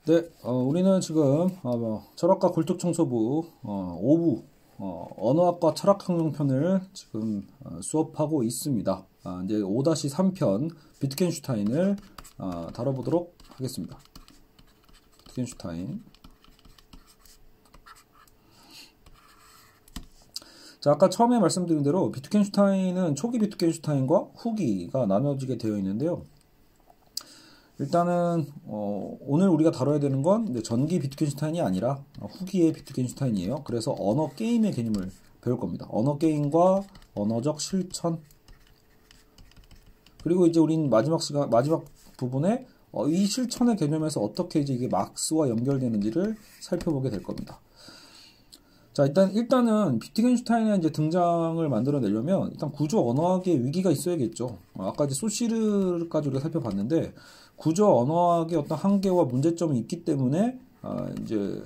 네, 우리는 지금 철학과 굴뚝청소부 5부 언어학과 철학학용편을 지금 수업하고 있습니다. 이제 5-3편 비트겐슈타인을 다뤄보도록 하겠습니다. 비트겐슈타인. 자, 아까 처음에 말씀드린 대로 비트겐슈타인은 초기 비트겐슈타인과 후기가 나눠지게 되어 있는데요. 일단은 오늘 우리가 다뤄야 되는 건 전기 비트겐슈타인이 아니라 후기의 비트겐슈타인이에요. 그래서 언어 게임의 개념을 배울 겁니다. 언어 게임과 언어적 실천. 그리고 이제 우린 마지막 부분에 이 실천의 개념에서 어떻게 이제 이게 막스와 연결되는지를 살펴보게 될 겁니다. 자, 일단은 비트겐슈타인의 이제 등장을 만들어내려면 일단 구조 언어학의 위기가 있어야겠죠. 아까 이제 소시르까지 우리가 살펴봤는데 구조 언어학의 어떤 한계와 문제점이 있기 때문에 이제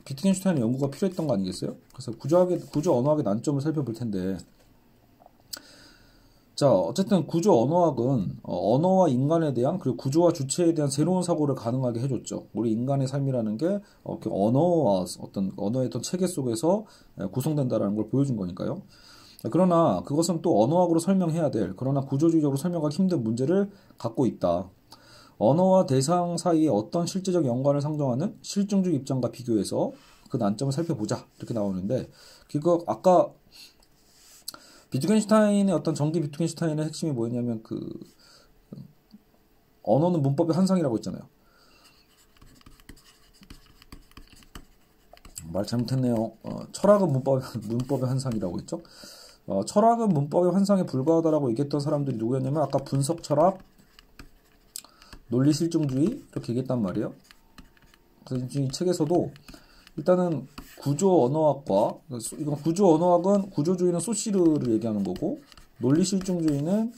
비트겐슈타인의 연구가 필요했던 거 아니겠어요? 그래서 구조 언어학의 난점을 살펴볼 텐데, 자, 어쨌든 구조 언어학은 언어와 인간에 대한, 그리고 구조와 주체에 대한 새로운 사고를 가능하게 해줬죠. 우리 인간의 삶이라는 게 언어와 언어의 어떤 체계 속에서 구성된다라는 걸 보여준 거니까요. 그러나 그것은 또 언어학으로 설명해야 될, 그러나 구조주의적으로 설명하기 힘든 문제를 갖고 있다. 언어와 대상 사이에 어떤 실제적 연관을 상정하는 실증주의 입장과 비교해서 그 난점을 살펴보자, 이렇게 나오는데, 그거 아까 비트겐슈타인의 어떤 전기 비트겐슈타인의 핵심이 뭐였냐면 언어는 문법의 환상이라고 했잖아요. 말 잘못했네요. 철학은 문법의 환상이라고 했죠. 철학은 문법의 환상에 불과하다라고 얘기했던 사람들이 누구였냐면 아까 분석 철학, 논리 실증주의 이렇게 얘기했단 말이에요. 그래서 이 책에서도 일단은 구조 언어학과, 이건 구조 언어학은 구조주의는 소시르를 얘기하는 거고, 논리 실증주의는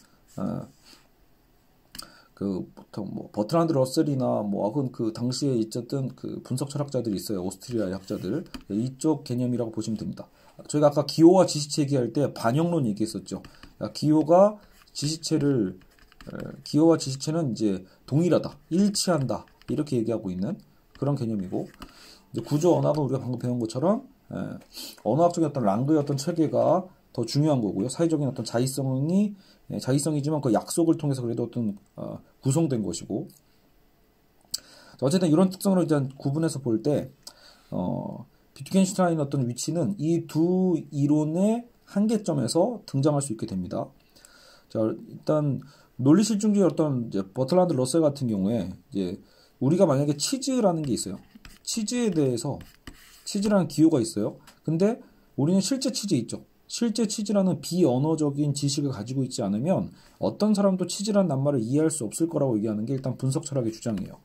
보통 뭐 버트란드 러셀이나 혹은 그 당시에 있었던 그 분석 철학자들이 있어요. 오스트리아의 학자들. 이쪽 개념이라고 보시면 됩니다. 저희가 아까 기호와 지시체 얘기할 때 반영론 얘기했었죠. 기호와 지시체는 이제 동일하다, 일치한다, 이렇게 얘기하고 있는 그런 개념이고, 이제 구조 언어학은 우리가 방금 배운 것처럼 언어학적인 어떤 랑그의 어떤 체계가 더 중요한 거고요. 사회적인 어떤 자의성이지만 그 약속을 통해서 그래도 어떤 구성된 것이고. 어쨌든 이런 특성으로 일단 구분해서 볼 때 비트겐슈타인의 어떤 위치는 이 두 이론의 한계점에서 등장할 수 있게 됩니다. 자, 일단 논리 실증주의 어떤 이제 버트란드 러셀 같은 경우에 이제 우리가 만약에 치즈라는 게 있어요. 치즈라는 기호가 있어요. 근데 우리는 실제 치즈 있죠. 실제 치즈라는 비언어적인 지식을 가지고 있지 않으면 어떤 사람도 치즈라는 낱말을 이해할 수 없을 거라고 얘기하는 게 일단 분석 철학의 주장이에요.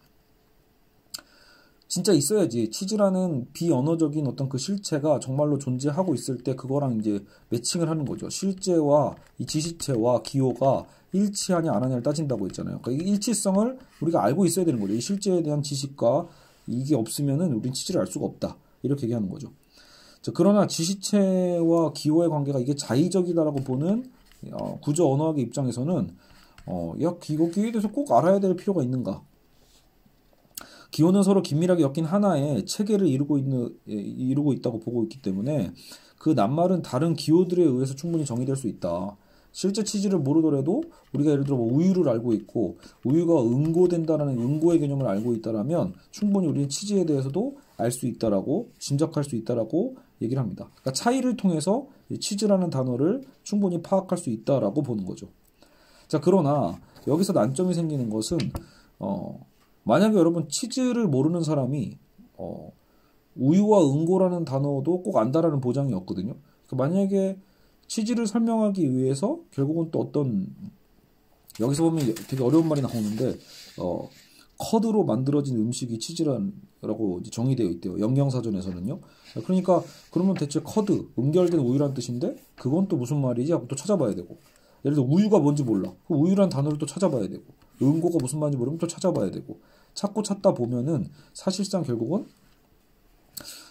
진짜 있어야지 치즈라는 비언어적인 어떤 그 실체가 정말로 존재하고 있을 때 그거랑 이제 매칭을 하는 거죠. 실제와 이 지시체와 기호가 일치하냐 안 하냐를 따진다고 했잖아요. 그러니까 이 일치성을 우리가 알고 있어야 되는 거죠. 이 실제에 대한 지식과 이게 없으면은 우린 치즈를 알 수가 없다, 이렇게 얘기하는 거죠. 자, 그러나 지시체와 기호의 관계가 이게 자의적이다라고 보는 구조 언어학의 입장에서는 기호에 대해서 꼭 알아야 될 필요가 있는가? 기호는 서로 긴밀하게 엮인 하나의 체계를 이루고 있다고 보고 있기 때문에 그 낱말은 다른 기호들에 의해서 충분히 정의될 수 있다. 실제 치즈를 모르더라도 우리가 예를 들어 우유를 알고 있고 우유가 응고된다라는 응고의 개념을 알고 있다라면 충분히 우리는 치즈에 대해서도 알 수 있다라고 짐작할 수 있다라고 얘기를 합니다. 그러니까 차이를 통해서 치즈라는 단어를 충분히 파악할 수 있다라고 보는 거죠. 자, 그러나 여기서 난점이 생기는 것은 만약에 여러분 치즈를 모르는 사람이 우유와 응고라는 단어도 꼭 안다라는 보장이 없거든요. 그러니까 만약에 치즈를 설명하기 위해서 결국은 또 여기서 보면 되게 어려운 말이 나오는데 커드로 만들어진 음식이 치즈라고 정의되어 있대요. 영양사전에서는요. 그러니까 그러면 대체 커드, 응결된 우유란 뜻인데 그건 또 무슨 말이지 하고 또 찾아봐야 되고, 예를 들어 우유가 뭔지 몰라. 그 우유란 단어를 또 찾아봐야 되고, 응고가 무슨 말인지 모르면 또 찾아봐야 되고, 찾다 보면은 사실상 결국은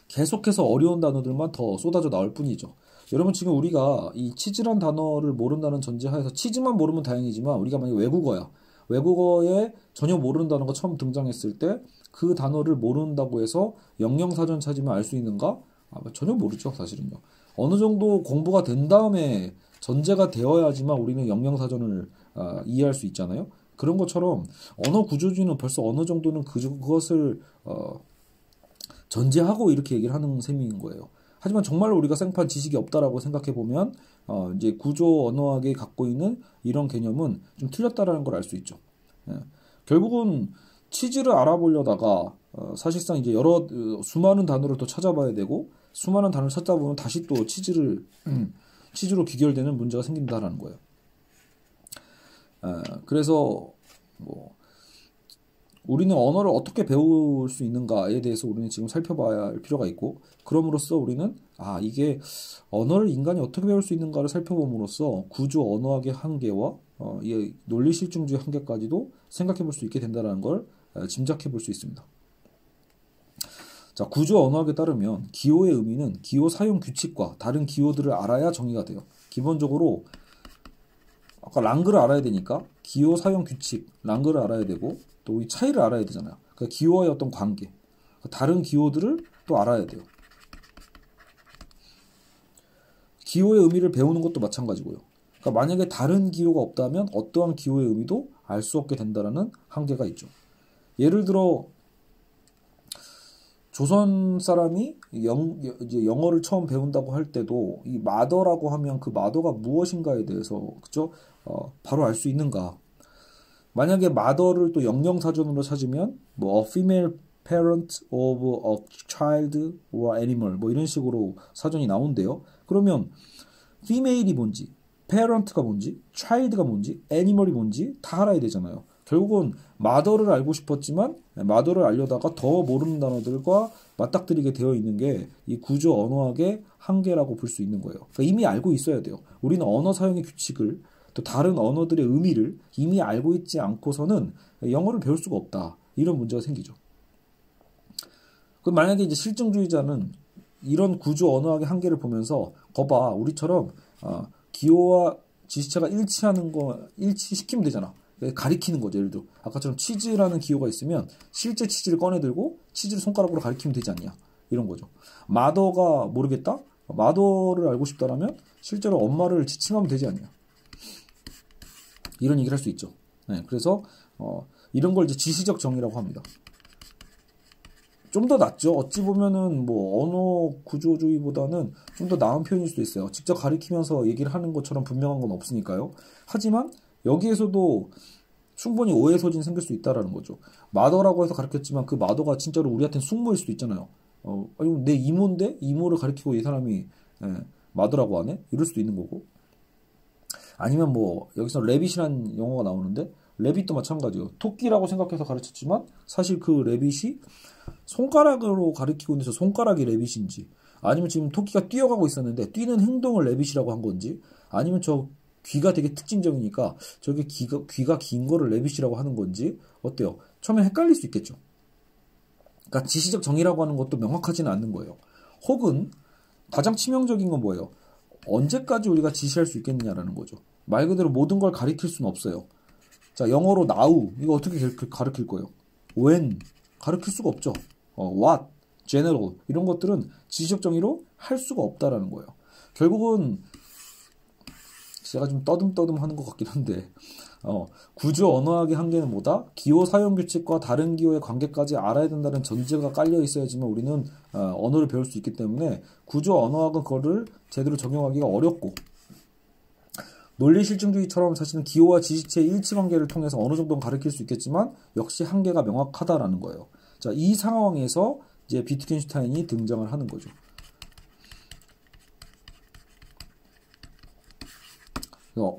계속해서 어려운 단어들만 더 쏟아져 나올 뿐이죠. 여러분 지금 우리가 이 치즈란 단어를 모른다는 전제하에서 치즈만 모르면 다행이지만 우리가 만약에 외국어야 외국어에 전혀 모르는 단어가 처음 등장했을 때 그 단어를 모른다고 해서 영영사전 찾으면 알 수 있는가? 전혀 모르죠, 사실은요. 어느 정도 공부가 된 다음에 전제가 되어야지만 우리는 영영사전을 이해할 수 있잖아요. 그런 것처럼 언어 구조주의는 벌써 어느 정도는 그것을 전제하고 이렇게 얘기를 하는 셈인 거예요. 하지만 정말로 우리가 생판 지식이 없다라고 생각해 보면 이제 구조 언어학이 갖고 있는 이런 개념은 좀 틀렸다라는 걸 알 수 있죠. 예. 결국은 치즈를 알아보려다가 사실상 이제 여러 수많은 단어를 또 찾아봐야 되고 수많은 단어를 찾다 보면 다시 또 치즈로 귀결되는 문제가 생긴다라는 거예요. 그래서 뭐 우리는 언어를 어떻게 배울 수 있는가에 대해서 우리는 지금 살펴봐야 할 필요가 있고, 그럼으로써 우리는 이게 언어를 인간이 어떻게 배울 수 있는가를 살펴봄으로써 구조 언어학의 한계와 이 논리 실증주의 한계까지도 생각해 볼 수 있게 된다는 걸 짐작해 볼 수 있습니다. 자, 구조 언어학에 따르면 기호의 의미는 기호 사용 규칙과 다른 기호들을 알아야 정의가 돼요. 기본적으로 아까 랑그를 알아야 되니까 기호 사용 규칙, 랑그를 알아야 되고 또 이 차이를 알아야 되잖아요. 그러니까 기호와의 어떤 관계, 다른 기호들을 또 알아야 돼요. 기호의 의미를 배우는 것도 마찬가지고요. 그러니까 만약에 다른 기호가 없다면 어떠한 기호의 의미도 알 수 없게 된다는 한계가 있죠. 예를 들어 조선 사람이 이제 영어를 처음 배운다고 할 때도 이 마더라고 하면 그 마더가 무엇인가에 대해서 그죠? 바로 알 수 있는가? 만약에 마더를 또 영영사전으로 찾으면 뭐 a female parent of a child or animal 뭐 이런 식으로 사전이 나온대요. 그러면 female이 뭔지, parent가 뭔지, child가 뭔지, animal이 뭔지 다 알아야 되잖아요. 결국은 마더를 알고 싶었지만 마더를 알려다가 더 모르는 단어들과 맞닥뜨리게 되어 있는 게 이 구조 언어학의 한계라고 볼 수 있는 거예요. 그러니까 이미 알고 있어야 돼요. 우리는 언어 사용의 규칙을 또 다른 언어들의 의미를 이미 알고 있지 않고서는 영어를 배울 수가 없다. 이런 문제가 생기죠. 그럼 만약에 이제 실증주의자는 이런 구조 언어학의 한계를 보면서 거봐, 우리처럼 기호와 지시체가 일치시키면 되잖아. 가리키는 거죠. 예를 들어 아까처럼 치즈라는 기호가 있으면 실제 치즈를 꺼내들고 치즈를 손가락으로 가리키면 되지 않냐. 이런 거죠. 마더가 모르겠다? 마더를 알고 싶다라면 실제로 엄마를 지칭하면 되지 않냐. 이런 얘기를 할 수 있죠. 네, 그래서 이런 걸 이제 지시적 정의라고 합니다. 좀 더 낫죠. 어찌 보면은 뭐 언어 구조주의보다는 좀 더 나은 표현일 수도 있어요. 직접 가리키면서 얘기를 하는 것처럼 분명한 건 없으니까요. 하지만 여기에서도 충분히 오해 소진이 생길 수 있다라는 거죠. 마더라고 해서 가르쳤지만 그 마더가 진짜로 우리한테는 숙모일 수도 있잖아요. 아니 내 이모인데 이모를 가리키고 이 사람이 마더라고 하네? 이럴 수도 있는 거고. 아니면 뭐 여기서 레빗이라는 용어가 나오는데 레빗도 마찬가지예요. 토끼라고 생각해서 가르쳤지만 사실 그 레빗이 손가락으로 가리키고 있는 저 손가락이 레빗인지, 아니면 지금 토끼가 뛰어가고 있었는데 뛰는 행동을 레빗이라고 한 건지, 아니면 저 귀가 되게 특징적이니까 저게 귀가 긴 거를 레빗이라고 하는 건지, 어때요? 처음에 헷갈릴 수 있겠죠. 그러니까 지시적 정의라고 하는 것도 명확하지는 않는 거예요. 혹은 가장 치명적인 건 뭐예요? 언제까지 우리가 지시할 수 있겠느냐라는 거죠. 말 그대로 모든 걸 가리킬 수는 없어요. 자, 영어로 now 이거 어떻게 가리킬 거예요? when 가리킬 수가 없죠. what, general 이런 것들은 지시적 정의로 할 수가 없다라는 거예요. 결국은 제가 좀 떠듬떠듬 하는 것 같긴 한데 구조 언어학의 한계는 뭐다? 기호 사용 규칙과 다른 기호의 관계까지 알아야 된다는 전제가 깔려 있어야지만 우리는 언어를 배울 수 있기 때문에 구조 언어학은 그거를 제대로 적용하기가 어렵고, 논리실증주의처럼 사실은 기호와 지시체의 일치관계를 통해서 어느 정도는 가르칠 수 있겠지만 역시 한계가 명확하다라는 거예요. 자, 이 상황에서 이제 비트겐슈타인이 등장을 하는 거죠.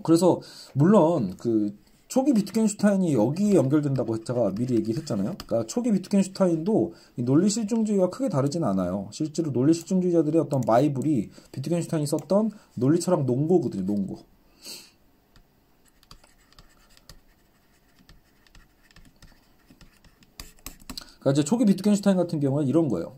그래서 물론 그 초기 비트겐슈타인이 여기에 연결된다고 제가 미리 얘기를 했잖아요. 그러니까 초기 비트겐슈타인도 이 논리실증주의와 크게 다르지는 않아요. 실제로 논리실증주의자들의 어떤 바이블이 비트겐슈타인이 썼던 논리철학 논고거든요. 논고. 그러니까 이제 초기 비트겐슈타인 같은 경우는 이런 거예요.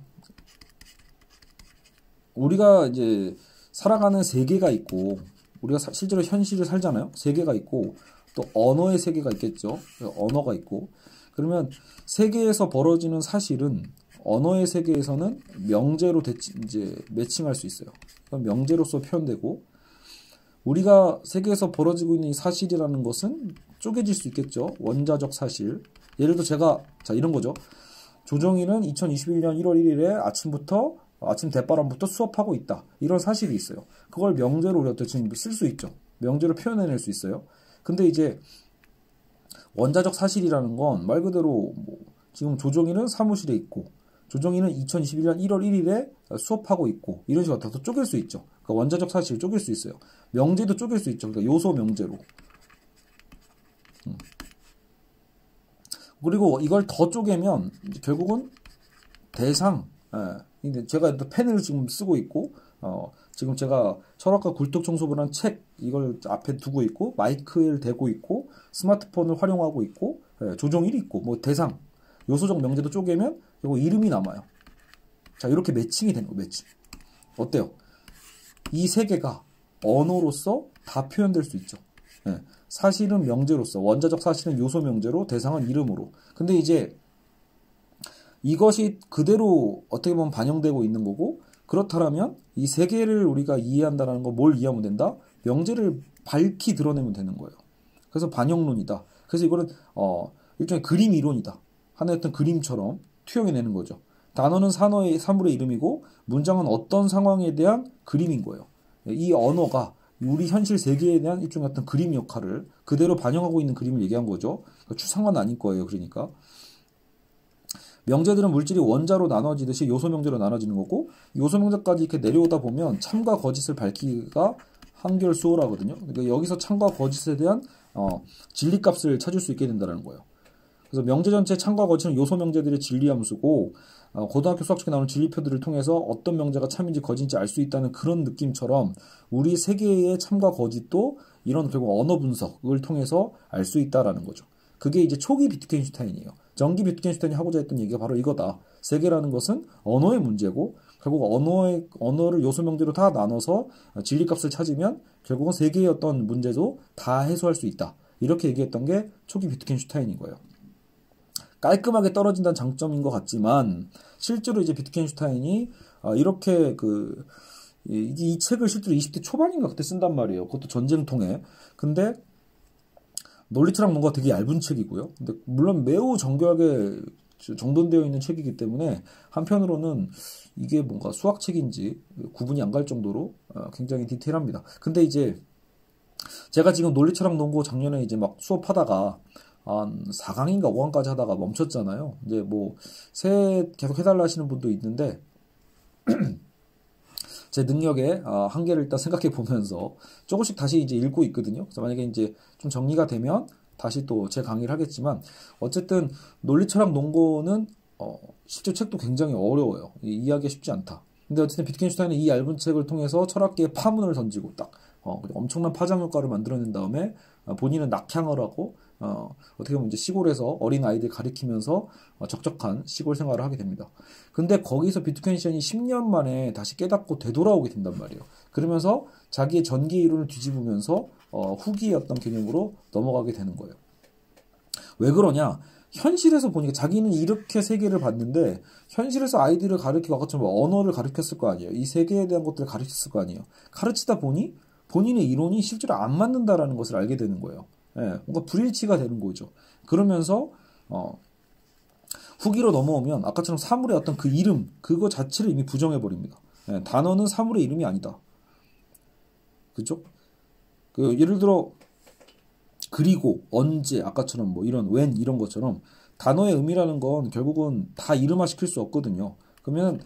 우리가 이제 살아가는 세계가 있고, 우리가 실제로 현실을 살잖아요. 세계가 있고 또 언어의 세계가 있겠죠. 언어가 있고. 그러면 세계에서 벌어지는 사실은 언어의 세계에서는 명제로 이제 매칭할 수 있어요. 명제로서 표현되고, 우리가 세계에서 벌어지고 있는 이 사실이라는 것은 쪼개질 수 있겠죠. 원자적 사실. 예를 들어 제가 이런 거죠. 조정희는 2021년 1월 1일에 아침 대바람부터 수업하고 있다. 이런 사실이 있어요. 그걸 명제로 우리가 지금 쓸 수 있죠. 명제로 표현해낼 수 있어요. 근데 이제 원자적 사실이라는 건 말 그대로 지금 조정희는 사무실에 있고, 조정희는 2021년 1월 1일에 수업하고 있고, 이런 식으로 다 쪼갤 수 있죠. 그러니까 원자적 사실을 쪼갤 수 있어요. 명제도 쪼갤 수 있죠. 그러니까 요소 명제로. 그리고 이걸 더 쪼개면 결국은 대상. 근데 제가 펜을 지금 쓰고 있고, 지금 제가 철학과 굴뚝청소부라는 책 이걸 앞에 두고 있고, 마이크를 대고 있고, 스마트폰을 활용하고 있고, 조정일이 있고, 뭐 대상, 요소적 명제도 쪼개면 결국 이름이 남아요. 자, 이렇게 매칭이 되는 거예요. 매칭. 어때요? 이 세 개가 언어로서 다 표현될 수 있죠. 사실은 명제로서, 원자적 사실은 요소 명제로, 대상은 이름으로. 근데 이제 이것이 그대로 어떻게 보면 반영되고 있는 거고, 그렇다면 이 세 개를 우리가 이해한다는 거 뭘 이해하면 된다? 명제를 밝히 드러내면 되는 거예요. 그래서 반영론이다. 그래서 이거는 일종의 그림 이론이다. 하나의 어떤 그림처럼 투영해내는 거죠. 단어는 사물의 이름이고, 문장은 어떤 상황에 대한 그림인 거예요. 이 언어가 우리 현실 세계에 대한 일종의 어떤 그림 역할을 그대로 반영하고 있는 그림을 얘기한 거죠. 그러니까 추상화는 아닐 거예요. 그러니까 명제들은 물질이 원자로 나눠지듯이 요소 명제로 나눠지는 거고, 요소 명제까지 이렇게 내려오다 보면 참과 거짓을 밝히기가 한결 수월하거든요. 그러니까 여기서 참과 거짓에 대한 진리값을 찾을 수 있게 된다는 거예요. 그래서 명제 전체 참과 거짓은 요소 명제들의 진리함수고, 고등학교 수학책에 나오는 진리표들을 통해서 어떤 명제가 참인지 거짓인지 알 수 있다는 그런 느낌처럼, 우리 세계의 참과 거짓도 이런 결국 언어 분석을 통해서 알 수 있다라는 거죠. 그게 이제 초기 비트겐슈타인이에요. 전기 비트겐슈타인이 하고자 했던 얘기가 바로 이거다. 세계라는 것은 언어의 문제고, 결국 언어를 요소 명제로 다 나눠서 진리값을 찾으면 결국은 세계의 어떤 문제도 다 해소할 수 있다. 이렇게 얘기했던 게 초기 비트겐슈타인인 거예요. 깔끔하게 떨어진다는 장점인 것 같지만, 실제로 이제 비트겐슈타인이 이렇게 이 책을 실제로 20대 초반인가 그때 쓴단 말이에요. 그것도 전쟁통에. 근데 논리철학 뭔가 되게 얇은 책이고요. 근데 물론 매우 정교하게 정돈되어 있는 책이기 때문에 한편으로는 이게 뭔가 수학책인지 구분이 안 갈 정도로 굉장히 디테일합니다. 근데 이제 제가 지금 논리철학 논고 작년에 이제 막 수업하다가 한 4강인가 5강까지 하다가 멈췄잖아요. 이제 뭐 새 계속 해달라 하시는 분도 있는데 제 능력의 한계를 일단 생각해 보면서 조금씩 다시 이제 읽고 있거든요. 그래서 만약에 이제 좀 정리가 되면 다시 또 제 강의를 하겠지만, 어쨌든 논리철학 논고는 실제 책도 굉장히 어려워요. 이해하기가 쉽지 않다. 근데 어쨌든 비트겐슈타인은 이 얇은 책을 통해서 철학계의 파문을 던지고 딱 엄청난 파장 효과를 만들어낸 다음에 본인은 낙향을 하고 어떻게 보면 이제 시골에서 어린 아이들 가리키면서 적적한 시골 생활을 하게 됩니다. 근데 거기서 비트겐슈타인이 10년 만에 다시 깨닫고 되돌아오게 된단 말이에요. 그러면서 자기의 전기 이론을 뒤집으면서 후기의 어떤 개념으로 넘어가게 되는 거예요. 왜 그러냐? 현실에서 보니까 자기는 이렇게 세계를 봤는데, 현실에서 아이들을 가르치고 아까처럼 언어를 가르쳤을 거 아니에요. 이 세계에 대한 것들을 가르쳤을 거 아니에요. 가르치다 보니 본인의 이론이 실제로 안 맞는다라는 것을 알게 되는 거예요. 뭔가 불일치가 되는 거죠. 그러면서 후기로 넘어오면 아까처럼 사물의 어떤 그 이름, 그거 자체를 이미 부정해버립니다. 단어는 사물의 이름이 아니다. 그죠? 예를 들어 그리고, 언제, 아까처럼 뭐 이런 when 이런 것처럼 단어의 의미라는 건 결국은 다 이름화 시킬 수 없거든요. 그러면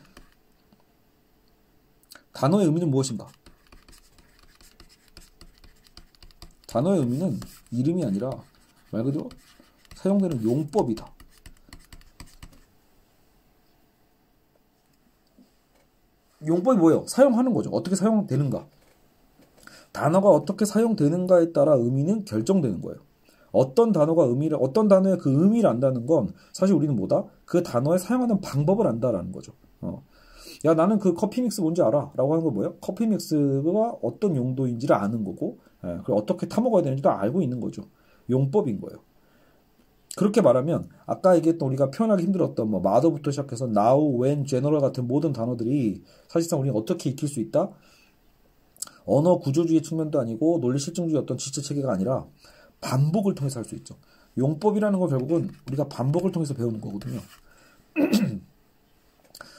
단어의 의미는 무엇인가? 단어의 의미는 이름이 아니라 말 그대로 사용되는 용법이다. 용법이 뭐예요? 사용하는 거죠. 어떻게 사용되는가? 단어가 어떻게 사용되는가에 따라 의미는 결정되는 거예요. 어떤 단어의 그 의미를 안다는 건 사실 우리는 뭐다? 그 단어에 사용하는 방법을 안다라는 거죠. 야, 나는 그 커피 믹스 뭔지 알아? 라고 하는 건 뭐예요? 커피 믹스가 어떤 용도인지를 아는 거고, 그리고 어떻게 타먹어야 되는지도 알고 있는 거죠. 용법인 거예요. 그렇게 말하면 아까 얘기했던 우리가 표현하기 힘들었던 뭐 mother부터 시작해서 now, when, general 같은 모든 단어들이 사실상 우리가 어떻게 익힐 수 있다? 언어 구조주의 측면도 아니고 논리 실증주의 어떤 지체 체계가 아니라 반복을 통해서 할 수 있죠. 용법이라는 건 결국은 우리가 반복을 통해서 배우는 거거든요.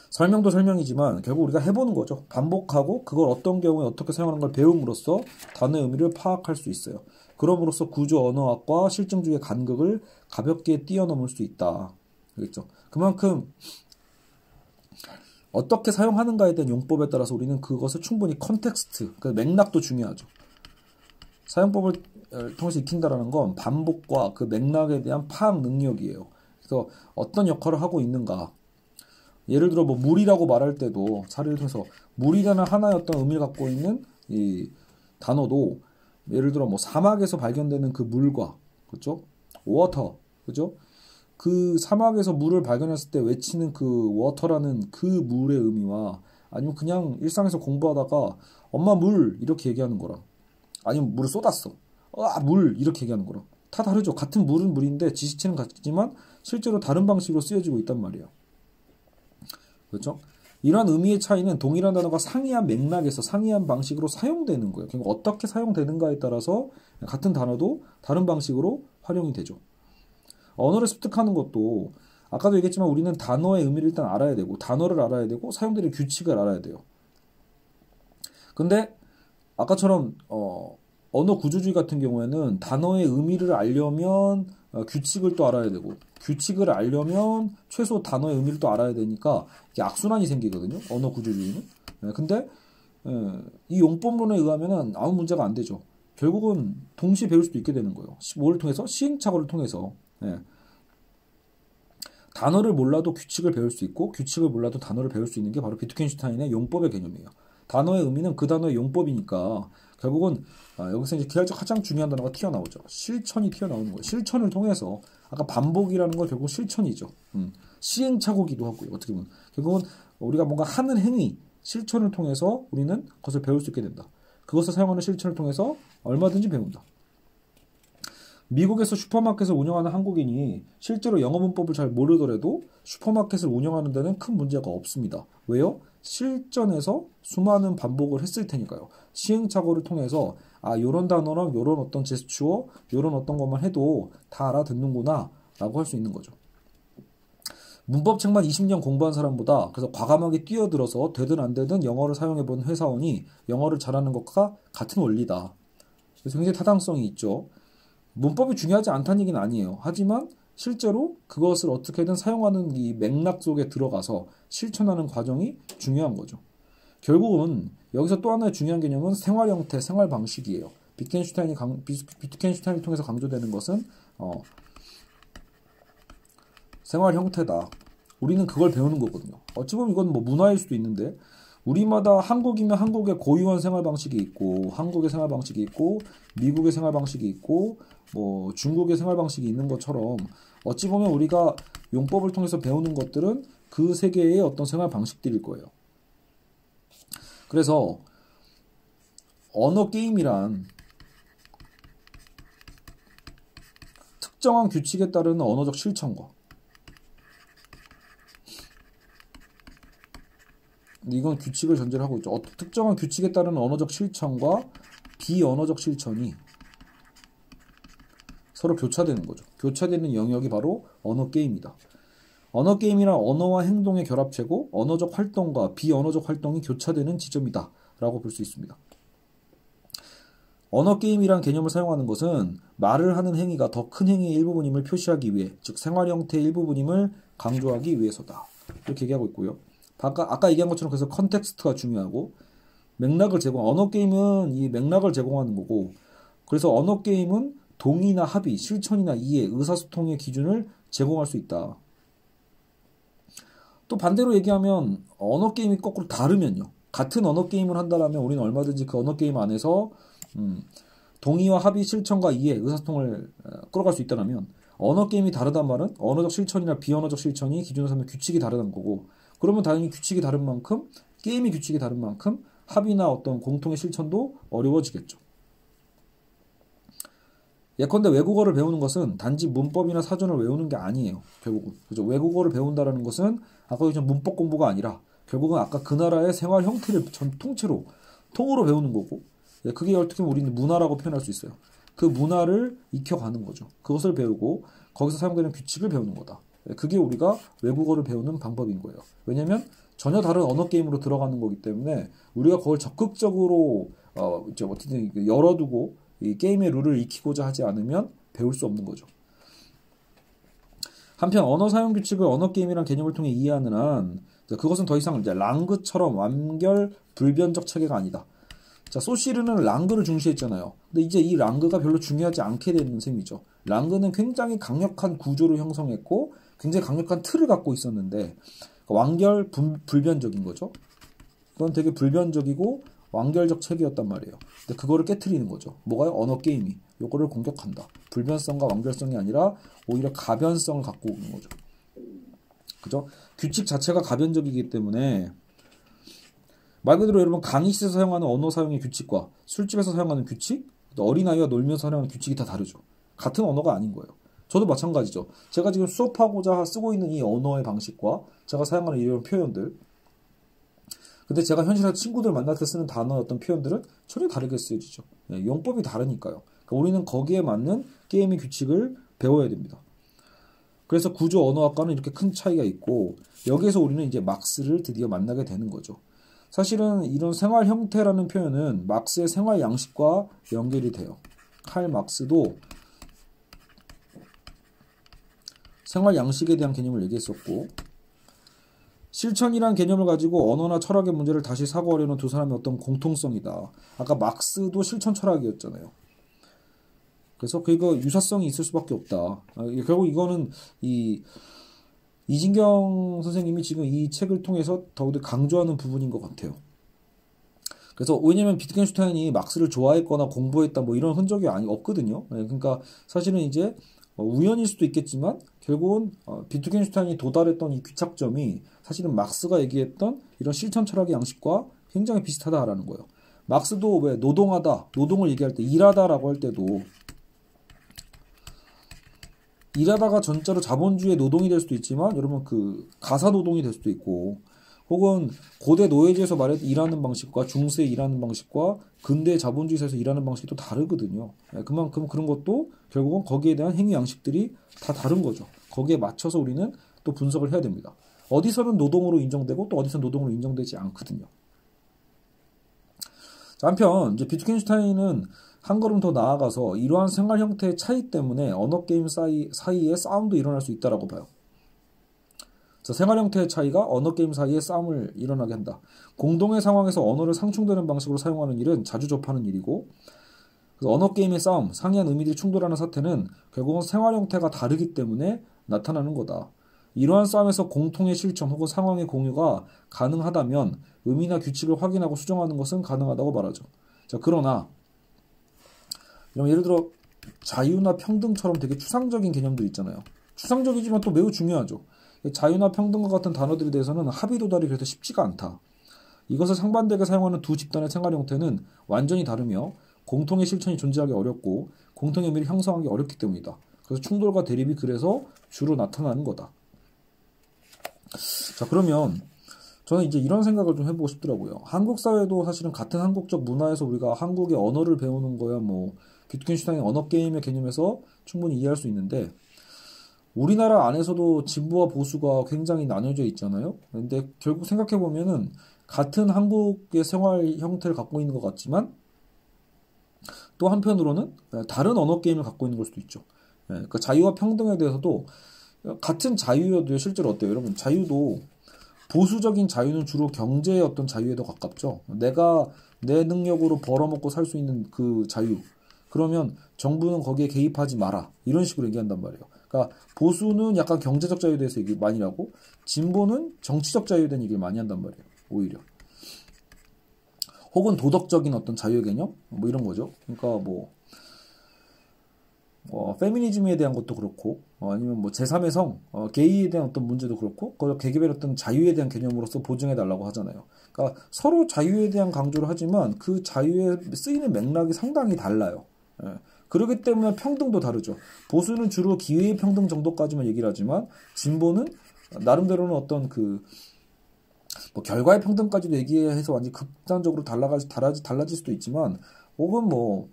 설명도 설명이지만 결국 우리가 해보는 거죠. 반복하고 그걸 어떤 경우에 어떻게 사용하는 걸 배움으로써 단어의 의미를 파악할 수 있어요. 그럼으로써 구조 언어학과 실증주의 간극을 가볍게 뛰어넘을 수 있다. 알겠죠? 그만큼 어떻게 사용하는가에 대한 용법에 따라서 우리는 그것을 충분히 컨텍스트, 그 맥락도 중요하죠. 사용법을 통해서 익힌다라는 건 반복과 그 맥락에 대한 파악 능력이에요. 그래서 어떤 역할을 하고 있는가. 예를 들어 뭐 물이라고 말할 때도 사례를 통해서 물이라는 하나의 어떤 의미를 갖고 있는 이 단어도 예를 들어 뭐 사막에서 발견되는 그 물과 그렇죠? 워터 그렇죠? 그 사막에서 물을 발견했을 때 외치는 그 워터라는 그 물의 의미와 아니면 그냥 일상에서 공부하다가 엄마 물 이렇게 얘기하는 거랑 아니면 물을 쏟았어 물 이렇게 얘기하는 거랑 다 다르죠. 같은 물은 물인데 지시체는 같지만 실제로 다른 방식으로 쓰여지고 있단 말이에요. 그렇죠? 이러한 의미의 차이는 동일한 단어가 상이한 맥락에서 상이한 방식으로 사용되는 거예요. 그러니까 어떻게 사용되는가에 따라서 같은 단어도 다른 방식으로 활용이 되죠. 언어를 습득하는 것도 아까도 얘기했지만 우리는 단어의 의미를 일단 알아야 되고 단어를 알아야 되고 사용되는 규칙을 알아야 돼요. 근데 아까처럼 언어 구조주의 같은 경우에는 단어의 의미를 알려면 규칙을 또 알아야 되고 규칙을 알려면 최소 단어의 의미를 또 알아야 되니까 이게 악순환이 생기거든요. 언어 구조주의는. 근데 이 용법론에 의하면은 아무 문제가 안 되죠. 결국은 동시에 배울 수도 있게 되는 거예요. 뭘 통해서? 시행착오를 통해서. 단어를 몰라도 규칙을 배울 수 있고 규칙을 몰라도 단어를 배울 수 있는 게 바로 비트겐슈타인의 용법의 개념이에요. 단어의 의미는 그 단어의 용법이니까 결국은 여기서 이제 가장 중요한 단어가 튀어나오죠. 실천이 튀어나오는 거예요. 실천을 통해서 아까 반복이라는 건 결국 실천이죠. 시행착오기도 하고요. 어떻게 보면 결국은 우리가 뭔가 하는 행위, 실천을 통해서 우리는 그것을 배울 수 있게 된다. 그것을 사용하는 실천을 통해서 얼마든지 배운다. 미국에서 슈퍼마켓을 운영하는 한국인이 실제로 영어 문법을 잘 모르더라도 슈퍼마켓을 운영하는 데는 큰 문제가 없습니다. 왜요? 실전에서 수많은 반복을 했을 테니까요. 시행착오를 통해서 요런 단어랑 요런 어떤 제스처, 요런 어떤 것만 해도 다 알아듣는구나 라고 할 수 있는 거죠. 문법책만 20년 공부한 사람보다 그래서 과감하게 뛰어들어서 되든 안 되든 영어를 사용해본 회사원이 영어를 잘하는 것과 같은 원리다. 그래서 굉장히 타당성이 있죠. 문법이 중요하지 않다는 얘기는 아니에요. 하지만 실제로 그것을 어떻게든 사용하는 이 맥락 속에 들어가서 실천하는 과정이 중요한 거죠. 결국은 여기서 또 하나의 중요한 개념은 생활 형태, 생활 방식이에요. 비트겐슈타인을 통해서 강조되는 것은 생활 형태다. 우리는 그걸 배우는 거거든요. 어찌 보면 이건 뭐 문화일 수도 있는데 우리마다 한국이면 한국의 고유한 생활 방식이 있고 한국의 생활 방식이 있고 미국의 생활 방식이 있고 뭐 중국의 생활 방식이 있는 것처럼 어찌 보면 우리가 용법을 통해서 배우는 것들은 그 세계의 어떤 생활 방식들일 거예요. 그래서 언어 게임이란 특정한 규칙에 따르는 언어적 실천과 이건 규칙을 전제로 하고 있죠. 특정한 규칙에 따르는 언어적 실천과 비언어적 실천이 서로 교차되는 거죠. 교차되는 영역이 바로 언어 게임이다. 언어 게임이란 언어와 행동의 결합체고 언어적 활동과 비언어적 활동이 교차되는 지점이다 라고 볼 수 있습니다. 언어 게임이란 개념을 사용하는 것은 말을 하는 행위가 더 큰 행위의 일부분임을 표시하기 위해 즉 생활 형태의 일부분임을 강조하기 위해서다. 이렇게 얘기하고 있고요. 아까 얘기한 것처럼 그래서 컨텍스트가 중요하고 맥락을 언어 게임은 이 맥락을 제공하는 거고 그래서 언어 게임은 동의나 합의, 실천이나 이해, 의사소통의 기준을 제공할 수 있다. 또 반대로 얘기하면 언어 게임이 거꾸로 다르면요. 같은 언어 게임을 한다면 우리는 얼마든지 그 언어 게임 안에서 동의와 합의, 실천과 이해, 의사소통을 끌어갈 수 있다면 언어 게임이 다르단 말은 언어적 실천이나 비언어적 실천이 기준으로 삼는 규칙이 다르다는 거고 그러면 당연히 규칙이 다른 만큼 게임의 규칙이 다른 만큼 합의나 어떤 공통의 실천도 어려워지겠죠. 예컨대 외국어를 배우는 것은 단지 문법이나 사전을 외우는 게 아니에요. 결국은. 그죠? 외국어를 배운다라는 것은 아까 얘기한 문법 공부가 아니라 결국은 아까 그 나라의 생활 형태를 통째로 통으로 배우는 거고 예, 그게 어떻게 보면 우리는 문화라고 표현할 수 있어요. 그 문화를 익혀가는 거죠. 그것을 배우고 거기서 사용되는 규칙을 배우는 거다. 예, 그게 우리가 외국어를 배우는 방법인 거예요. 왜냐면 전혀 다른 언어 게임으로 들어가는 거기 때문에 우리가 그걸 적극적으로 이제 어떻게든 열어두고 이 게임의 룰을 익히고자 하지 않으면 배울 수 없는 거죠. 한편 언어 사용 규칙을 언어 게임이라는 개념을 통해 이해하는 한 그것은 더 이상 이제 랑그처럼 완결 불변적 체계가 아니다. 자, 소시르는 랑그를 중시했잖아요. 근데 이제 이 랑그가 별로 중요하지 않게 되는 셈이죠. 랑그는 굉장히 강력한 구조를 형성했고 굉장히 강력한 틀을 갖고 있었는데 완결 불변적인 거죠. 그건 되게 불변적이고 완결적 체계였단 말이에요. 근데 그거를 깨트리는 거죠. 뭐가요? 언어 게임이. 요거를 공격한다. 불변성과 완결성이 아니라 오히려 가변성을 갖고 오는 거죠. 그죠? 규칙 자체가 가변적이기 때문에 말 그대로 여러분 강의실에서 사용하는 언어 사용의 규칙과 술집에서 사용하는 규칙, 어린아이와 놀면서 사용하는 규칙이 다 다르죠. 같은 언어가 아닌 거예요. 저도 마찬가지죠. 제가 지금 수업하고자 쓰고 있는 이 언어의 방식과 제가 사용하는 이런 표현들, 근데 제가 현실에서 친구들 만날 때 쓰는 단어의 어떤 표현들은 전혀 다르게 쓰여지죠. 예, 용법이 다르니까요. 그러니까 우리는 거기에 맞는 게임의 규칙을 배워야 됩니다. 그래서 구조 언어학과는 이렇게 큰 차이가 있고 여기에서 우리는 이제 막스를 드디어 만나게 되는 거죠. 사실은 이런 생활 형태라는 표현은 막스의 생활 양식과 연결이 돼요. 칼 막스도 생활 양식에 대한 개념을 얘기했었고 실천이란 개념을 가지고 언어나 철학의 문제를 다시 사고하려는 두 사람의 어떤 공통성이다. 아까 막스도 실천 철학이었잖아요. 그래서 그거 유사성이 있을 수밖에 없다. 결국 이거는 이진경 선생님이 지금 이 책을 통해서 더욱더 강조하는 부분인 것 같아요. 그래서 왜냐면 비트겐슈타인이 막스를 좋아했거나 공부했다 뭐 이런 흔적이 없거든요. 그러니까 사실은 이제 우연일 수도 있겠지만 결국은 비트겐슈타인이 도달했던 이 귀착점이 사실은 막스가 얘기했던 이런 실천 철학의 양식과 굉장히 비슷하다라는 거예요. 막스도 왜 노동하다, 노동을 얘기할 때 일하다라고 할 때도 일하다가 전자로 자본주의의 노동이 될 수도 있지만 여러분 그 가사 노동이 될 수도 있고 혹은 고대 노예제에서 말했던 일하는 방식과 중세에 일하는 방식과 근대 자본주의에서 일하는 방식이 또 다르거든요. 그만큼 그런 것도 결국은 거기에 대한 행위 양식들이 다 다른 거죠. 거기에 맞춰서 우리는 또 분석을 해야 됩니다. 어디서는 노동으로 인정되고 또 어디서는 노동으로 인정되지 않거든요. 자, 한편 이제 비트겐슈타인은 한 걸음 더 나아가서 이러한 생활 형태의 차이 때문에 언어 게임 사이에 싸움도 일어날 수 있다라고 봐요. 자, 생활 형태의 차이가 언어 게임 사이에 싸움을 일어나게 한다. 공동의 상황에서 언어를 상충되는 방식으로 사용하는 일은 자주 접하는 일이고 그래서 언어 게임의 싸움, 상이한 의미들이 충돌하는 사태는 결국은 생활 형태가 다르기 때문에 나타나는 거다. 이러한 싸움에서 공통의 실천 혹은 상황의 공유가 가능하다면 의미나 규칙을 확인하고 수정하는 것은 가능하다고 말하죠. 자, 그러나 예를 들어 자유나 평등처럼 되게 추상적인 개념들 있잖아요. 추상적이지만 또 매우 중요하죠. 자유나 평등과 같은 단어들에 대해서는 합의 도달이 그래도 쉽지가 않다. 이것을 상반되게 사용하는 두 집단의 생활 형태는 완전히 다르며 공통의 실천이 존재하기 어렵고 공통의 의미를 형성하기 어렵기 때문이다. 그래서 충돌과 대립이 그래서 주로 나타나는 거다. 자, 그러면 저는 이제 이런 생각을 좀 해보고 싶더라고요. 한국 사회도 사실은 같은 한국적 문화에서 우리가 한국의 언어를 배우는 거야 뭐 비트겐슈타인의 언어 게임의 개념에서 충분히 이해할 수 있는데 우리나라 안에서도 진보와 보수가 굉장히 나뉘어져 있잖아요. 근데 결국 생각해 보면은 같은 한국의 생활 형태를 갖고 있는 것 같지만 또 한편으로는 다른 언어 게임을 갖고 있는 걸 수도 있죠. 그러니까 자유와 평등에 대해서도 같은 자유여도 실제로 어때요? 여러분 자유도 보수적인 자유는 주로 경제의 어떤 자유에 더 가깝죠. 내가 내 능력으로 벌어먹고 살 수 있는 그 자유. 그러면 정부는 거기에 개입하지 마라. 이런 식으로 얘기한단 말이에요. 그러니까 보수는 약간 경제적 자유에 대해서 얘기 많이 하고 진보는 정치적 자유에 대한 얘기를 많이 한단 말이에요. 오히려. 혹은 도덕적인 어떤 자유의 개념? 뭐 이런 거죠. 그러니까 페미니즘에 대한 것도 그렇고 아니면 뭐 제3의 성, 게이에 대한 어떤 문제도 그렇고 그걸 개개별 어떤 자유에 대한 개념으로서 보증해 달라고 하잖아요. 그러니까 서로 자유에 대한 강조를 하지만 그 자유에 쓰이는 맥락이 상당히 달라요. 그렇기 때문에 평등도 다르죠. 보수는 주로 기회의 평등 정도까지만 얘기를 하지만 진보는 나름대로는 어떤 뭐 결과의 평등까지도 얘기해서 완전 극단적으로 달라질 수도 있지만 혹은 뭐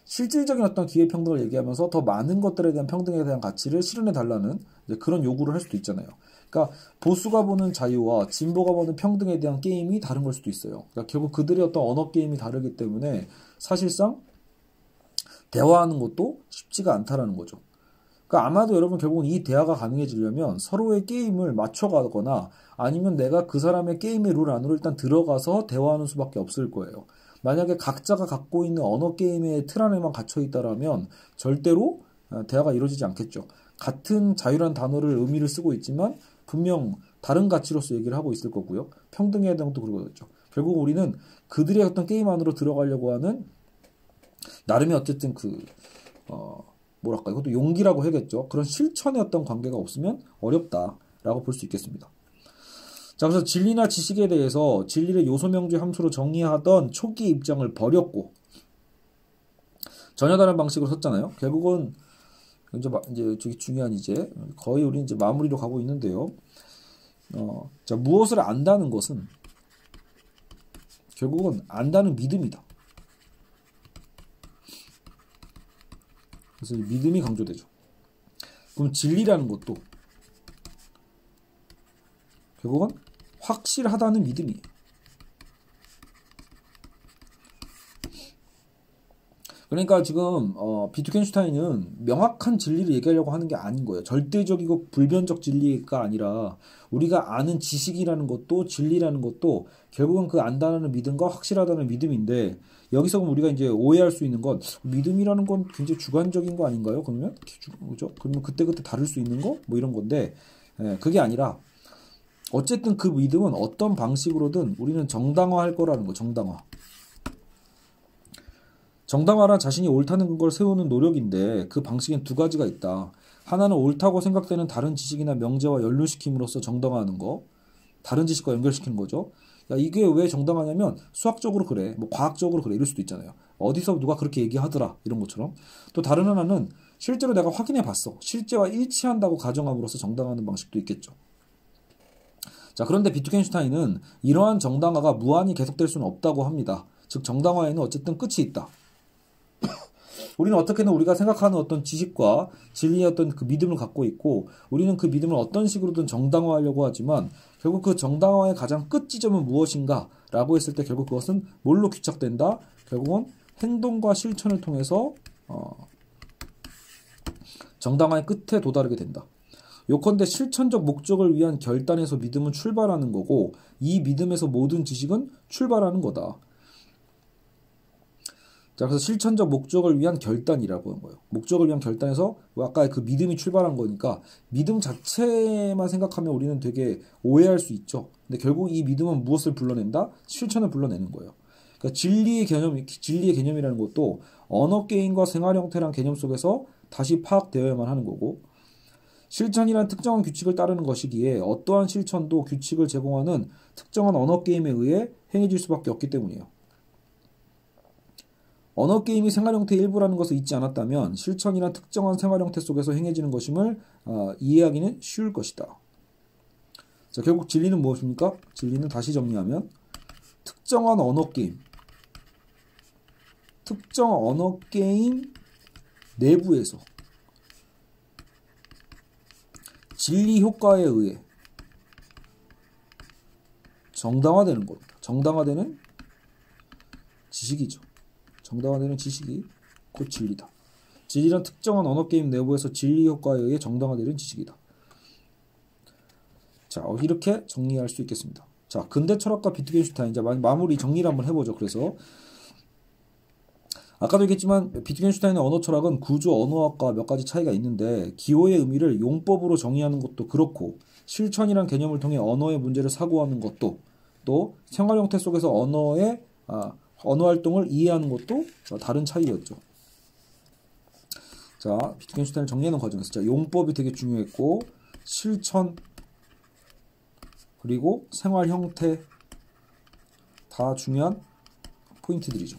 실질적인 어떤 기회 평등을 얘기하면서 더 많은 것들에 대한 평등에 대한 가치를 실현해 달라는 그런 요구를 할 수도 있잖아요. 그러니까 보수가 보는 자유와 진보가 보는 평등에 대한 게임이 다른 걸 수도 있어요. 그러니까 결국 그들의 어떤 언어 게임이 다르기 때문에 사실상 대화하는 것도 쉽지가 않다라는 거죠. 그러니까 아마도 여러분 결국은 이 대화가 가능해지려면 서로의 게임을 맞춰가거나 아니면 내가 그 사람의 게임의 룰 안으로 일단 들어가서 대화하는 수밖에 없을 거예요. 만약에 각자가 갖고 있는 언어 게임의 틀 안에만 갇혀 있다라면 절대로 대화가 이루어지지 않겠죠. 같은 자유란 단어를 의미를 쓰고 있지만 분명 다른 가치로서 얘기를 하고 있을 거고요. 평등에 대한 것도 그러겠죠. 결국 우리는 그들의 어떤 게임 안으로 들어가려고 하는 나름의 어쨌든 뭐랄까 이것도 용기라고 해야겠죠. 그런 실천의 어떤 관계가 없으면 어렵다라고 볼 수 있겠습니다. 자, 그래서 진리나 지식에 대해서 진리를 요소명주의 함수로 정의하던 초기 입장을 버렸고 전혀 다른 방식으로 썼잖아요. 결국은 이제 저기 중요한 이제 거의 우리 이제 마무리로 가고 있는데요. 자, 무엇을 안다는 것은 결국은 안다는 믿음이다. 그래서 믿음이 강조되죠. 그럼 진리라는 것도 결국은 확실하다는 믿음이에요. 그러니까 지금 비트겐슈타인은 명확한 진리를 얘기하려고 하는 게 아닌 거예요. 절대적이고 불변적 진리가 아니라 우리가 아는 지식이라는 것도 진리라는 것도 결국은 그 안다는 믿음과 확실하다는 믿음인데 여기서 우리가 이제 오해할 수 있는 건 믿음이라는 건 굉장히 주관적인 거 아닌가요? 그러면 그죠? 그러면 그때그때 다를 수 있는 거? 뭐 이런 건데 그게 아니라 어쨌든 그 믿음은 어떤 방식으로든 우리는 정당화할 거라는 거. 정당화란 자신이 옳다는 걸 세우는 노력인데 그 방식엔 두 가지가 있다. 하나는 옳다고 생각되는 다른 지식이나 명제와 연루시킴으로써 정당화하는 거. 다른 지식과 연결시키는 거죠. 야, 이게 왜 정당하냐면 수학적으로 그래. 뭐 과학적으로 그래. 이럴 수도 있잖아요. 어디서 누가 그렇게 얘기하더라. 이런 것처럼. 또 다른 하나는 실제로 내가 확인해 봤어. 실제와 일치한다고 가정함으로써 정당화하는 방식도 있겠죠. 자, 그런데 비트겐슈타인은 이러한 정당화가 무한히 계속될 수는 없다고 합니다. 즉 정당화에는 어쨌든 끝이 있다. 우리는 어떻게든 우리가 생각하는 어떤 지식과 진리의 어떤 그 믿음을 갖고 있고 우리는 그 믿음을 어떤 식으로든 정당화하려고 하지만 결국 그 정당화의 가장 끝 지점은 무엇인가 라고 했을 때 결국 그것은 뭘로 귀착된다? 결국은 행동과 실천을 통해서 정당화의 끝에 도달하게 된다. 요컨대 실천적 목적을 위한 결단에서 믿음은 출발하는 거고 이 믿음에서 모든 지식은 출발하는 거다. 자, 그래서 실천적 목적을 위한 결단이라고 하는 거예요. 목적을 위한 결단에서 아까 그 믿음이 출발한 거니까 믿음 자체만 생각하면 우리는 되게 오해할 수 있죠. 근데 결국 이 믿음은 무엇을 불러낸다? 실천을 불러내는 거예요. 그러니까 진리의 개념이라는 것도 언어 게임과 생활 형태란 개념 속에서 다시 파악되어야만 하는 거고 실천이란 특정한 규칙을 따르는 것이기에 어떠한 실천도 규칙을 제공하는 특정한 언어 게임에 의해 행해질 수밖에 없기 때문이에요. 언어 게임이 생활 형태의 일부라는 것을 잊지 않았다면 실천이란 특정한 생활 형태 속에서 행해지는 것임을 이해하기는 쉬울 것이다. 자, 결국 진리는 무엇입니까? 진리는 다시 정리하면 특정한 언어 게임 내부에서 진리 효과에 의해 정당화되는 겁니다. 정당화되는 지식이죠. 정당화되는 지식이 곧 진리다. 진리란 특정한 언어게임 내부에서 진리 효과에 의해 정당화되는 지식이다. 자, 이렇게 정리할 수 있겠습니다. 자, 근대 철학과 비트겐슈타인 이제 마무리 정리를 한번 해보죠. 그래서 아까도 얘기했지만 비트겐슈타인의 언어 철학은 구조 언어학과 몇 가지 차이가 있는데 기호의 의미를 용법으로 정의하는 것도 그렇고 실천이란 개념을 통해 언어의 문제를 사고하는 것도 또 생활 형태 속에서 언어 활동을 이해하는 것도 다른 차이였죠. 자, 비트겐슈타인을 정리하는 과정에서 자, 용법이 되게 중요했고 실천 그리고 생활 형태 다 중요한 포인트들이죠.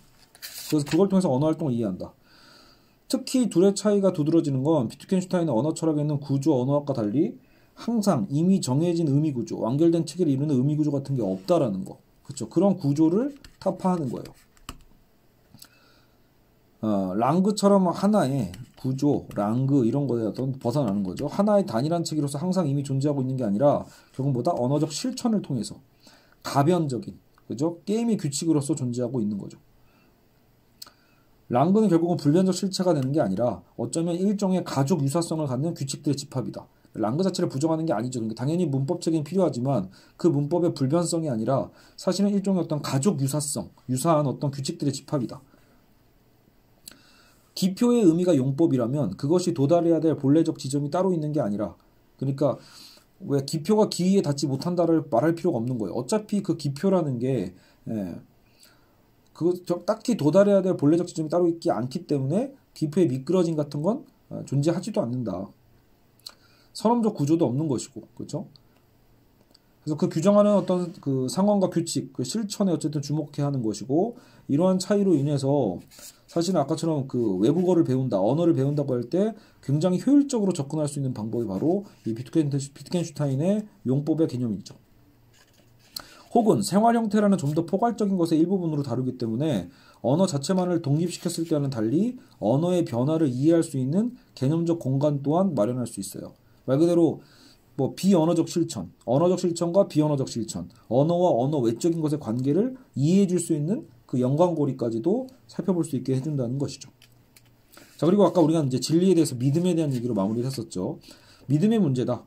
그래서 그걸 통해서 언어 활동을 이해한다. 특히 둘의 차이가 두드러지는 건 비트겐슈타인의 언어 철학에는 구조 언어학과 달리 항상 이미 정해진 의미 구조, 완결된 체계를 이루는 의미 구조 같은 게 없다라는 거. 그렇죠. 그런 구조를 타파하는 거예요. 랑그처럼 하나의 구조, 랑그 이런 거에 어떤 벗어나는 거죠. 하나의 단일한 체계로서 항상 이미 존재하고 있는 게 아니라 결국 뭐다? 언어적 실천을 통해서 가변적인, 그죠? 게임의 규칙으로서 존재하고 있는 거죠. 랑그는 결국은 불변적 실체가 되는 게 아니라 어쩌면 일종의 가족 유사성을 갖는 규칙들의 집합이다. 랑그 자체를 부정하는 게 아니죠. 그러니까 당연히 문법 체계는 필요하지만 그 문법의 불변성이 아니라 사실은 일종의 어떤 가족 유사성, 유사한 어떤 규칙들의 집합이다. 기표의 의미가 용법이라면 그것이 도달해야 될 본래적 지점이 따로 있는 게 아니라, 그러니까 왜 기표가 기의에 닿지 못한다를 말할 필요가 없는 거예요. 어차피 그 기표라는 게 딱히 도달해야 될 본래적 지점이 따로 있지 않기 때문에 기표의 미끄러짐 같은 건 존재하지도 않는다. 선언적 구조도 없는 것이고, 그렇죠? 그래서 그 규정하는 어떤 그 상황과 규칙, 그 실천에 어쨌든 주목해야 하는 것이고, 이러한 차이로 인해서 사실은 아까처럼 그 외국어를 배운다, 언어를 배운다고 할 때 굉장히 효율적으로 접근할 수 있는 방법이 바로 이 비트겐슈타인의 용법의 개념이죠. 혹은 생활 형태라는 좀 더 포괄적인 것의 일부분으로 다루기 때문에 언어 자체만을 독립시켰을 때와는 달리 언어의 변화를 이해할 수 있는 개념적 공간 또한 마련할 수 있어요. 말 그대로 뭐 비언어적 실천, 언어적 실천과 비언어적 실천, 언어와 언어 외적인 것의 관계를 이해해 줄 수 있는 그 연관고리까지도 살펴볼 수 있게 해준다는 것이죠. 자, 그리고 아까 우리가 이제 진리에 대해서 믿음에 대한 얘기로 마무리를 했었죠. 믿음의 문제다.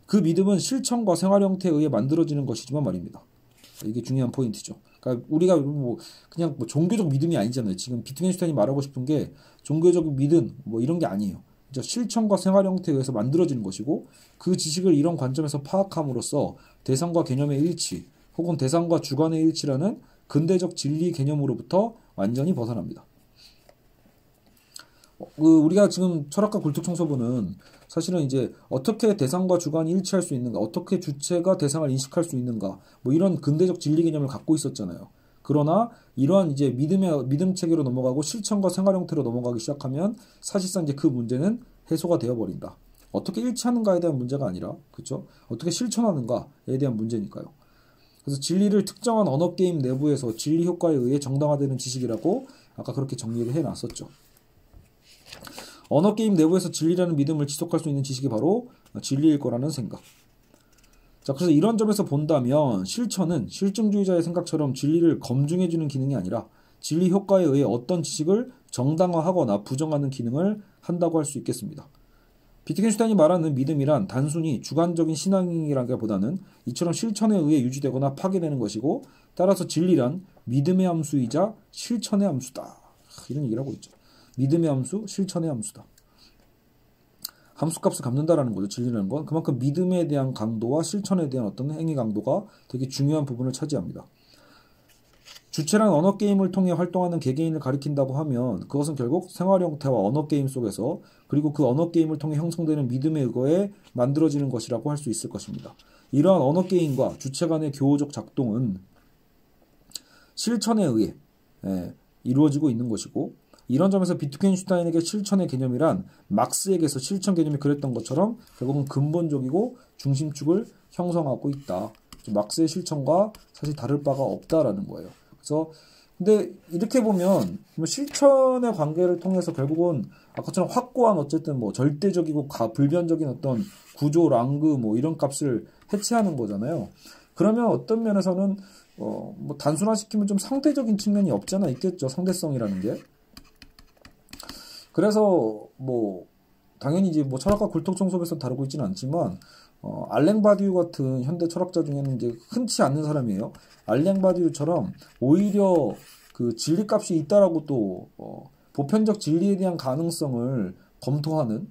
그 믿음은 실천과 생활 형태에 의해 만들어지는 것이지만 말입니다. 이게 중요한 포인트죠. 그러니까 우리가 뭐 그냥 뭐 종교적 믿음이 아니잖아요. 지금 비트겐슈타인이 말하고 싶은 게 종교적 믿음 뭐 이런 게 아니에요. 실천과 생활 형태에 의해서 만들어지는 것이고, 그 지식을 이런 관점에서 파악함으로써 대상과 개념의 일치 혹은 대상과 주관의 일치라는 근대적 진리 개념으로부터 완전히 벗어납니다. 우리가 지금 철학과 굴뚝청소부는 사실은 이제 어떻게 대상과 주관이 일치할 수 있는가, 어떻게 주체가 대상을 인식할 수 있는가, 뭐 이런 근대적 진리 개념을 갖고 있었잖아요. 그러나 이러한 이제 믿음 체계로 넘어가고 실천과 생활 형태로 넘어가기 시작하면 사실상 이제 그 문제는 해소가 되어 버린다. 어떻게 일치하는가에 대한 문제가 아니라, 그렇죠? 어떻게 실천하는가에 대한 문제니까요. 그래서 진리를 특정한 언어 게임 내부에서 진리 효과에 의해 정당화되는 지식이라고 아까 그렇게 정리를 해놨었죠. 언어 게임 내부에서 진리라는 믿음을 지속할 수 있는 지식이 바로 진리일 거라는 생각. 자, 그래서 이런 점에서 본다면 실천은 실증주의자의 생각처럼 진리를 검증해주는 기능이 아니라 진리 효과에 의해 어떤 지식을 정당화하거나 부정하는 기능을 한다고 할 수 있겠습니다. 비트겐슈타인이 말하는 믿음이란 단순히 주관적인 신앙이라기보다는 이처럼 실천에 의해 유지되거나 파괴되는 것이고, 따라서 진리란 믿음의 함수이자 실천의 함수다. 이런 얘기를 하고 있죠. 믿음의 함수, 실천의 함수다. 함수값을 갚는다라는 거죠. 진리라는 건 그만큼 믿음에 대한 강도와 실천에 대한 어떤 행위 강도가 되게 중요한 부분을 차지합니다. 주체란 언어 게임을 통해 활동하는 개개인을 가리킨다고 하면 그것은 결국 생활 형태와 언어 게임 속에서, 그리고 그 언어 게임을 통해 형성되는 믿음에 의거해 만들어지는 것이라고 할 수 있을 것입니다. 이러한 언어 게임과 주체 간의 교우적 작동은 실천에 의해 이루어지고 있는 것이고, 이런 점에서 비트겐슈타인에게 실천의 개념이란 막스에게서 실천 개념이 그랬던 것처럼 결국은 근본적이고 중심축을 형성하고 있다. 막스의 실천과 사실 다를 바가 없다라는 거예요. 그래서 근데 이렇게 보면 실천의 관계를 통해서 결국은 아까처럼 확고한 어쨌든 뭐 절대적이고 불변적인 어떤 구조, 랑그 뭐 이런 값을 해체하는 거잖아요. 그러면 어떤 면에서는 뭐 단순화시키면 좀 상대적인 측면이 없잖아 있겠죠. 상대성이라는 게. 그래서 뭐 당연히 이제 뭐 철학과 굴뚝청소부에서 다루고 있지는 않지만 알랭 바디우 같은 현대 철학자 중에는 이제 흔치 않는 사람이에요. 알랭 바디우처럼 오히려 그 진리값이 있다라고 또 보편적 진리에 대한 가능성을 검토하는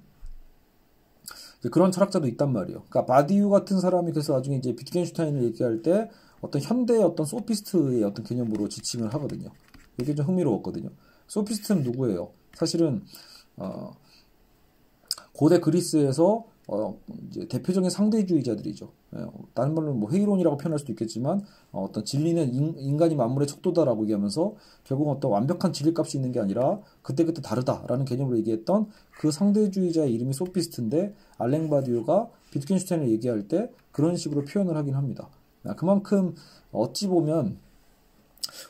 그런 철학자도 있단 말이에요. 그러니까 바디우 같은 사람이 그래서 나중에 이제 비트겐슈타인을 얘기할 때 어떤 현대의 어떤 소피스트의 어떤 개념으로 지칭을 하거든요. 이게 좀 흥미로웠거든요. 소피스트는 누구예요? 사실은 고대 그리스에서 이제 대표적인 상대주의자들이죠. 다른 말로 뭐 회의론이라고 표현할 수도 있겠지만 어떤 진리는 인간이 만물의 척도다라고 얘기하면서 결국 어떤 완벽한 진리값이 있는 게 아니라 그때그때 다르다라는 개념으로 얘기했던 그 상대주의자의 이름이 소피스트인데 알랭 바디오가 비트겐슈타인을 얘기할 때 그런 식으로 표현을 하긴 합니다. 그만큼 어찌 보면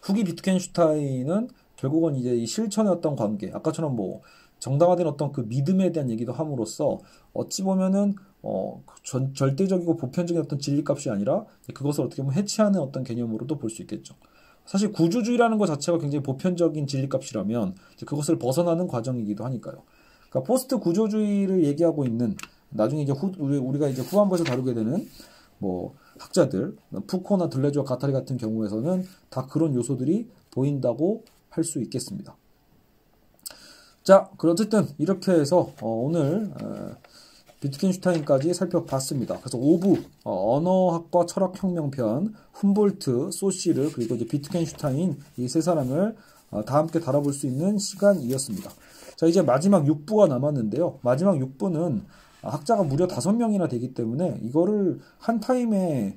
후기 비트겐슈타인은 결국은 이제 이 실천의 어떤 관계, 아까처럼 뭐 정당화된 어떤 그 믿음에 대한 얘기도 함으로써 어찌 보면은 절대적이고 보편적인 어떤 진리값이 아니라 그것을 어떻게 보면 해치하는 어떤 개념으로도 볼 수 있겠죠. 사실 구조주의라는 것 자체가 굉장히 보편적인 진리값이라면 그것을 벗어나는 과정이기도 하니까요. 그러니까 포스트 구조주의를 얘기하고 있는 나중에 이제 우리가 이제 후반부에서 다루게 되는 뭐 학자들, 푸코나 들레즈와 가타리 같은 경우에서는 다 그런 요소들이 보인다고 할 수 있겠습니다. 자, 그럼 어쨌든 이렇게 해서 오늘 비트겐슈타인까지 살펴봤습니다. 그래서 5부 언어학과 철학혁명편, 훔볼트, 소시르, 그리고 이제 비트겐슈타인 이 세 사람을 다 함께 다뤄볼 수 있는 시간이었습니다. 자, 이제 마지막 6부가 남았는데요. 마지막 6부는 학자가 무려 5명이나 되기 때문에 이거를 한 타임에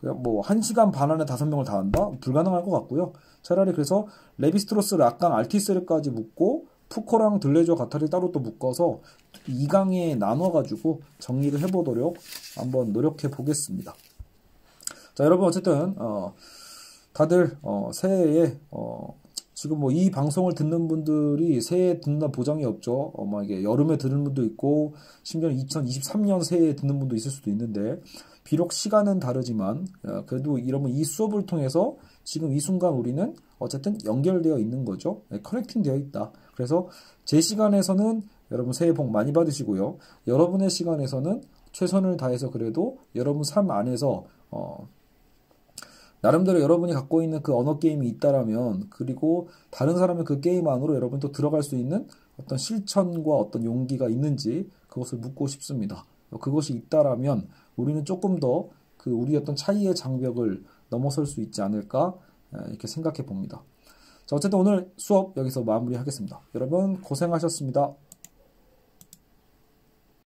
그냥 뭐 1시간 반 안에 5명을 다 한다? 불가능할 것 같고요. 차라리 그래서 레비스트로스, 락강, 알티세르까지 묶고 푸코랑 들레즈와 가타리를 따로 또 묶어서 2강에 나눠가지고 정리를 해보도록 한번 노력해 보겠습니다. 자, 여러분 어쨌든 다들 새해에 지금 뭐 이 방송을 듣는 분들이 새해에 듣는다는 보장이 없죠. 막 이게 여름에 듣는 분도 있고 심지어 2023년 새해에 듣는 분도 있을 수도 있는데 비록 시간은 다르지만 그래도 여러분 이 수업을 통해서 지금 이 순간 우리는 어쨌든 연결되어 있는 거죠. 커넥팅 되어 있다. 그래서 제 시간에서는 여러분 새해 복 많이 받으시고요. 여러분의 시간에서는 최선을 다해서 그래도 여러분 삶 안에서 나름대로 여러분이 갖고 있는 그 언어 게임이 있다라면 그리고 다른 사람의 그 게임 안으로 여러분 또 들어갈 수 있는 어떤 실천과 어떤 용기가 있는지 그것을 묻고 싶습니다. 그것이 있다라면 우리는 조금 더 그 우리 어떤 차이의 장벽을 넘어설 수 있지 않을까 이렇게 생각해 봅니다. 자, 어쨌든 오늘 수업 여기서 마무리하겠습니다. 여러분 고생하셨습니다.